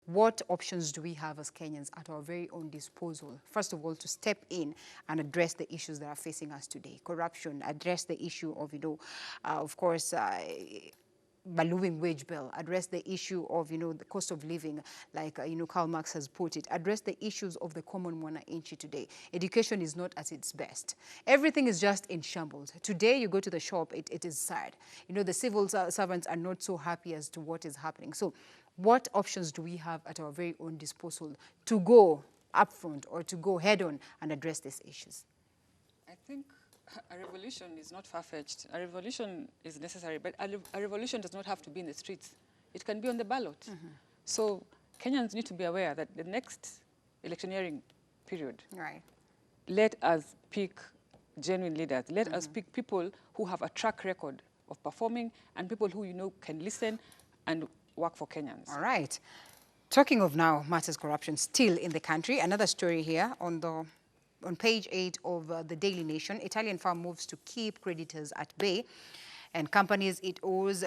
what options do we have as Kenyans at our very own disposal? First of all, to step in and address the issues that are facing us today. Corruption, address the issue of, of course, ballooning wage bill, address the issue of, the cost of living, like, Karl Marx has put it, address the issues of the common mwananchi today. Education is not at its best. Everything is just in shambles. Today, you go to the shop, it is sad. The civil servants are not so happy as to what is happening. So what options do we have at our very own disposal to go upfront or to go head on and address these issues? I think a revolution is not far-fetched. A revolution is necessary, but a revolution does not have to be in the streets. It can be on the ballot. So Kenyans need to be aware that the next electioneering period, let us pick genuine leaders. Let us pick people who have a track record of performing and people who can listen and work for Kenyans. All right. Talking of now matters corruption still in the country, another story here on page 8 of the Daily Nation. Italian firm moves to keep creditors at bay, and companies it owes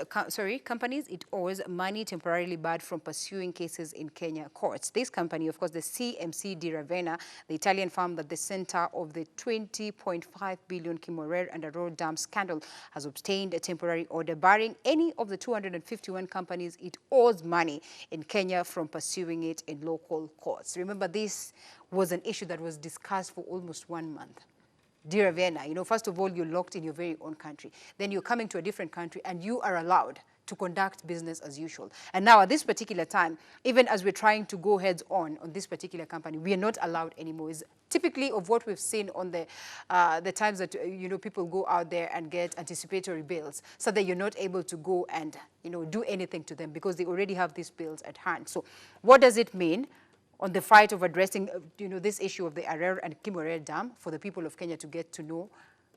money temporarily barred from pursuing cases in Kenya courts. This company, of course, the CMC di Ravenna, the Italian firm at the center of the 20.5 billion Kimorer and Arroyo Dam scandal, has obtained a temporary order barring any of the 251 companies it owes money in Kenya from pursuing it in local courts. Remember, this was an issue that was discussed for almost 1 month. Di Ravenna, first of all, you're locked in your very own country. Then you're coming to a different country and you are allowed to conduct business as usual. And now at this particular time, even as we're trying to go heads on this particular company, we are not allowed anymore. It's typically of what we've seen on the times that, people go out there and get anticipatory bills so that you're not able to go and, do anything to them because they already have these bills at hand. So what does it mean on the fight of addressing, this issue of the Arroyo and Kimorer Dam for the people of Kenya to get to know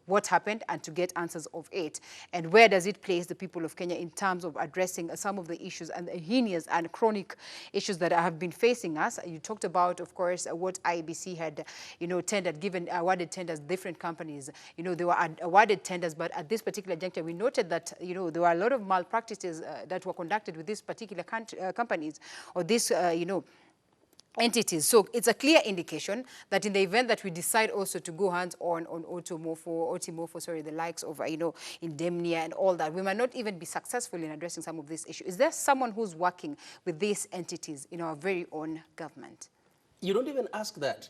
what happened and to get answers of it? And where does it place the people of Kenya in terms of addressing some of the issues and the heinous and chronic issues that have been facing us? You talked about, of course, what IEBC had, awarded tenders, different companies. They were awarded tenders, but at this particular juncture, we noted that, there were a lot of malpractices that were conducted with these particular companies or this, entities. So it's a clear indication that in the event that we decide also to go hands-on on Otimofo, the likes of, Indemnia and all that, we might not even be successful in addressing some of these issues. Is there someone who's working with these entities in our very own government? You don't even ask that.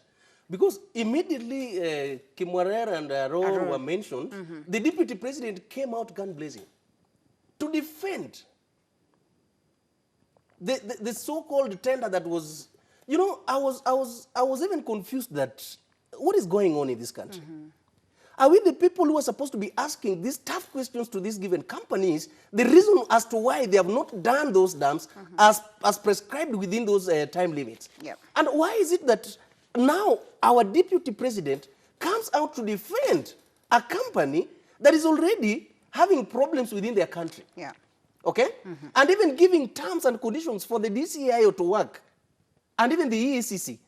Because immediately Kimorer and Arroyo were mentioned, the deputy president came out gun-blazing to defend the so-called tender that was. I was even confused that what is going on in this country? Are we the people who are supposed to be asking these tough questions to these given companies, the reason as to why they have not done those dams as prescribed within those time limits? Yep. And why is it that now our deputy president comes out to defend a company that is already having problems within their country? Yeah. Okay? And even giving terms and conditions for the DCIO to work. And even the EACC.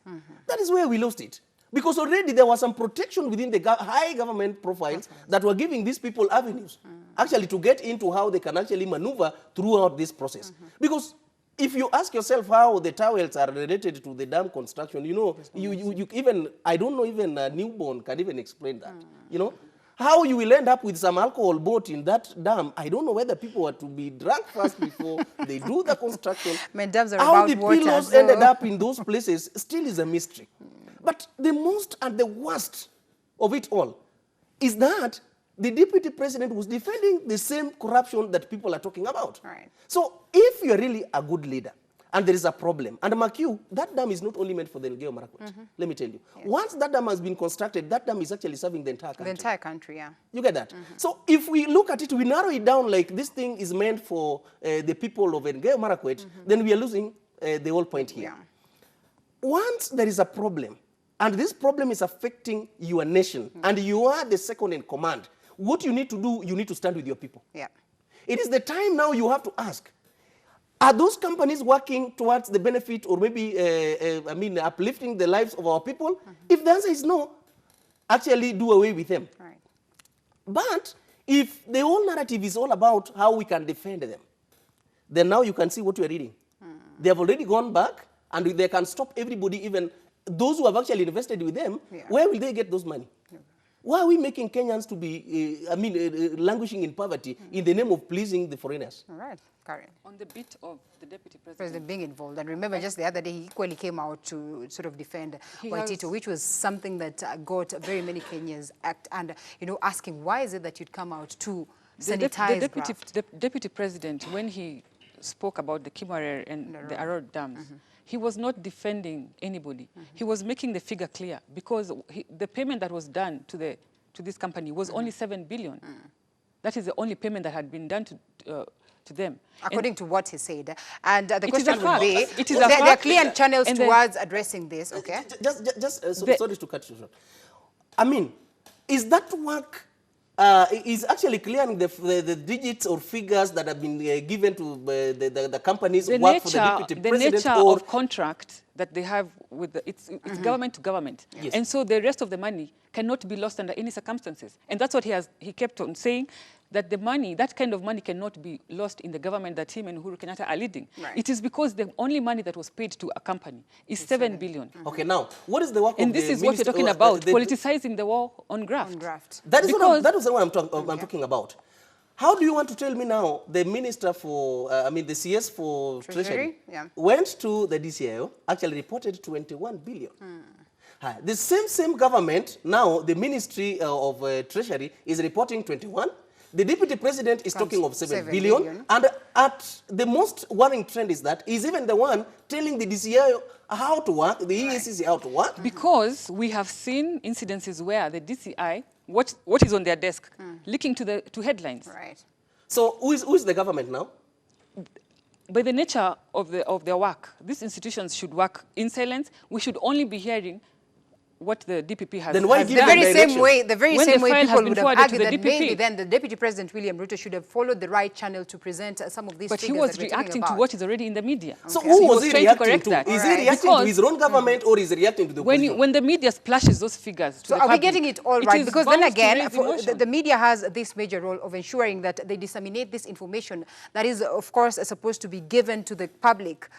That is where we lost it. Because already there was some protection within the high government profiles that were giving these people avenues, actually to get into how they can actually maneuver throughout this process. Because if you ask yourself how the towels are related to the dam construction, you even, I don't know, even a newborn can even explain that, How you will end up with some alcohol boat in that dam, I don't know whether people were to be drunk first before they do the construction. Dams are How about the water, pillows ended up in those places still is a mystery. But the most and the worst of it all is that the deputy president was defending the same corruption that people are talking about. Right. So if you're really a good leader, and there is a problem. And mark you, that dam is not only meant for the Elgeyo Marakwet. Let me tell you. Yes. Once that dam has been constructed, that dam is actually serving the entire country. The entire country, yeah. You get that? So if we look at it, we narrow it down like this thing is meant for the people of Elgeyo Marakwet, then we are losing the whole point here. Yeah. Once there is a problem, and this problem is affecting your nation, and you are the second in command, what you need to do, you need to stand with your people. Yeah. It is the time now you have to ask, are those companies working towards the benefit or maybe, uplifting the lives of our people? If the answer is no, actually do away with them. Right. But if the whole narrative is all about how we can defend them, then now you can see what we are reading. They have already gone back and they can stop everybody, even those who have actually invested with them, where will they get those money? Why are we making Kenyans to be, languishing in poverty in the name of pleasing the foreigners? All right, Karen. On the bit of the deputy president Being involved. And remember, just the other day, he equally came out to sort of defend Waitito, which was something that got very many Kenyans asking, why is it that you'd come out to sanitize the deputy president, when he spoke about the Kimarer and the Arrow dams, he was not defending anybody. He was making the figure clear, because the payment that was done to this company was only 7 billion. That is the only payment that had been done to them. According to what he said. And the It question is a would fact. be, It is a there are fact. clear channels And towards addressing this, okay? Sorry to cut you short. I mean, is that work is actually clearing the digits or figures that have been given to the companies The work for the deputy president? nature of contract that they have with it's government to government. Yes. And so the rest of the money cannot be lost under any circumstances. And that's what he kept on saying, that the money, that kind of money cannot be lost in the government that him and Uhuru Kenyatta are leading. Right. It is because the only money that was paid to a company is 7 billion. Okay, now, what is the work And of this the is what we're minister, talking about, politicizing the war on graft. That is what I'm talking about. How do you want to tell me now the minister for, the CS for Treasury went to the DCIO, actually reported 21 billion. The same government, now the Ministry of Treasury is reporting 21. The deputy president is talking of 7 billion. And at the most worrying trend is that he's even the one telling the DCIO how to work, the EACC how to work. Because we have seen incidences where the DCI, what is on their desk, leaking to headlines. Right. So who is the government now? By the nature of their work, these institutions should work in silence. We should only be hearing what the DPP has. Then why has give done. them direction? The very When same the way file has people been would have forwarded to argued the that DPP. maybe then the Deputy President William Ruto should have followed the right channel to present some of these But he figures was that we're talking reacting to about. what is already in the media. So Okay. who he was was he trying to reacting correct to? that. Is he Right. reacting Because- to his own government or is he reacting to the opposition? When the media splashes those figures to So the are we public, getting it all it right? is Because then bound to again, raise emotion. the media has this major role of ensuring that they disseminate this information that is, of course, supposed to be given to the public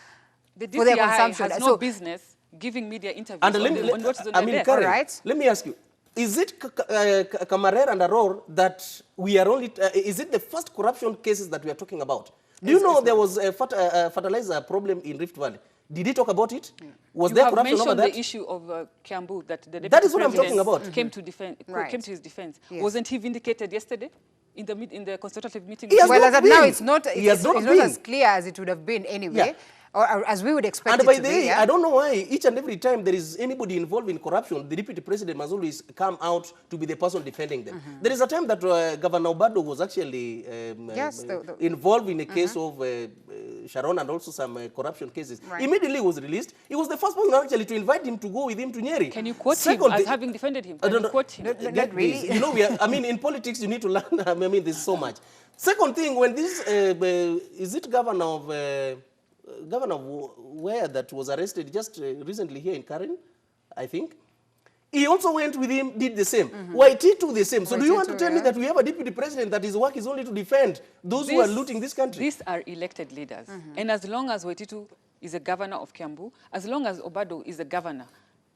The for their DCI consumption. has no So- business giving media interviews And on what is on their desk. Karen, Alright. let me ask you, is it Kamarer and Aror that we are only, is it the first corruption cases that we are talking about? Do you know there was a fertilizer problem in Rift Valley? Did he talk about it? Was there corruption over mentioned that? the issue of Kiambu that the That deputy is what I'm talking president about. came to defend, Right. came to his defense. Yes. Wasn't he vindicated yesterday in the consultative meeting? He has Well, not as of now, been. it's not, He has it's not not been. as clear as it would have been anyway, or as we would expect And it by to the be. way, Yeah? I don't know why each and every time there is anybody involved in corruption, the deputy president must always come out to be the person defending them. There is a time that Governor Obado was actually Yes, involved in a case of Sharon and also some corruption cases. Right. Immediately he was released. He was the first person actually to invite him to go with him to Nyeri. Can you quote him Second, as having defended him? Can you quote him? Not really. You know, in politics you need to learn, there's so much. Second thing, when this, is it governor of where that was arrested just recently here in Karen, I think. He also went with him, did the same. Waitito the same. So do you want to tell me that we have a deputy president that his work is only to defend those who are looting this country? These are elected leaders. And as long as Waitito is a governor of Kiambu, as long as Obado is a governor,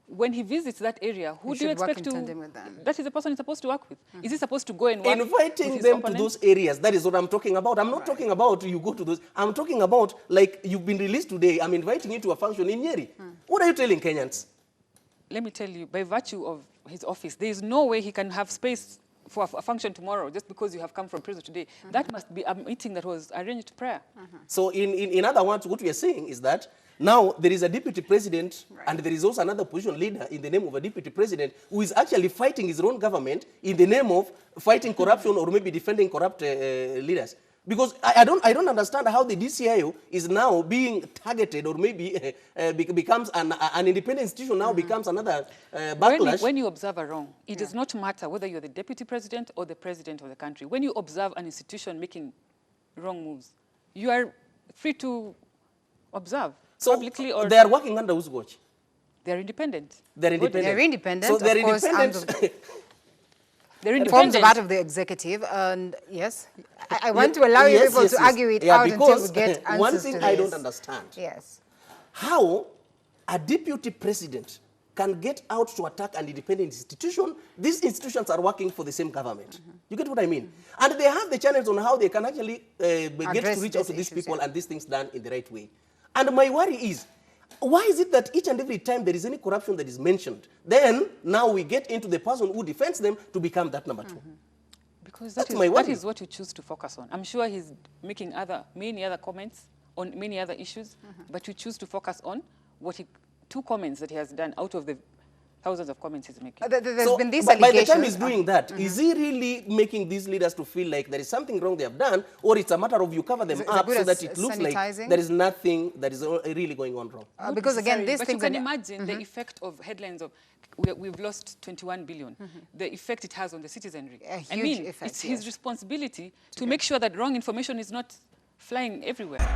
when he visits that area, who He do you should work expect in to... tandem with them. That is the person he's supposed to work with. Is he supposed to go and work Inviting with his them opponent? to those areas, that is what I'm talking about. I'm not talking about you go to those. I'm talking about, like, you've been released today, I'm inviting you to a function in Nyeri. What are you telling Kenyans? Let me tell you, by virtue of his office, there is no way he can have space for a function tomorrow just because you have come from prison today. That must be a meeting that was arranged prior. So in other words, what we are saying is that now there is a deputy president and there is also another opposition leader in the name of a deputy president who is actually fighting his own government in the name of fighting corruption or maybe defending corrupt leaders. Because I don't understand how the DCIO is now being targeted or maybe becomes an independent institution now becomes another backlash. When you observe a wrong, it does not matter whether you're the deputy president or the president of the country. When you observe an institution making wrong moves, you are free to observe publicly or... they are working under whose watch? They're independent. They're independent. They're independent, So they're of course, independent. They're Forms independent. part of the executive, and yes, I want to allow you people to argue it out until we get answers one thing to I this. don't understand. Yes. How a deputy president can get out to attack an independent institution, these institutions are working for the same government. You get what I mean? And they have the channels on how they can actually get to reach out to these people and these things done in the right way. And my worry is, why is it that each and every time there is any corruption that is mentioned, then now we get into the person who defends them to become that number two? Because that is what you choose to focus on. I'm sure he's making many other comments on many other issues, but you choose to focus on what two comments that he has done out of the thousands of comments he's making. There's been this by the allegation. time he's doing that, is he really making these leaders to feel like there is something wrong they have done, or it's a matter of you cover them up so that it looks like there is nothing that is really going on wrong? Because again, these but things you can imagine the effect of headlines of we've lost 21 billion, the effect it has on the citizenry. I mean, it's his responsibility to make sure that wrong information is not flying everywhere.